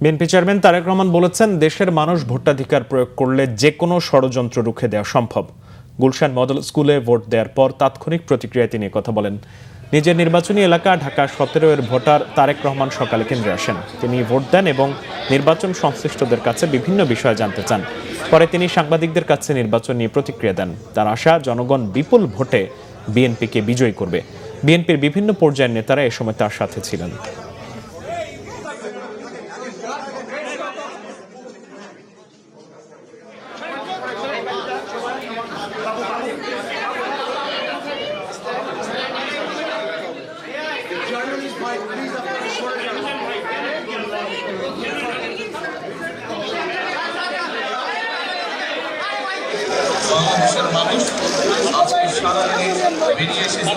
BNP chairman Tarique Rahman বলেছেন, দেশের মানুষ ভোটাধিকার প্রয়োগ করলে যে কোনো ষড়যন্ত্র রুখে দেওয়া সম্ভব। গুলশান মডেল স্কুলে ভোট দেওয়ার পর তাৎক্ষণিক প্রতিক্রিয়ায় তিনি কথা বলেন। নিজের নির্বাচনী এলাকা ঢাকা 17 এর ভোটার তারেক রহমান সকালে কেন্দ্রে আসেন। তিনি ভোট দেন এবং নির্বাচন সংশ্লিষ্টদের কাছে বিভিন্ন বিষয় জানতে চান। পরে তিনি সাংবাদিকদের কাছে নির্বাচন নিয়ে প্রতিক্রিয়া দেন। তার আশা, জনগণ বিপুল ভোটে বিএনপিকে বিজয়ী করবে। বিএনপির বিভিন্ন পর্যায়ের নেতারা এ সময় তার সাথে ছিলেন। বাংলাদেশের মানুষ আজকে সারাদিনে বেরিয়ে এসেছে।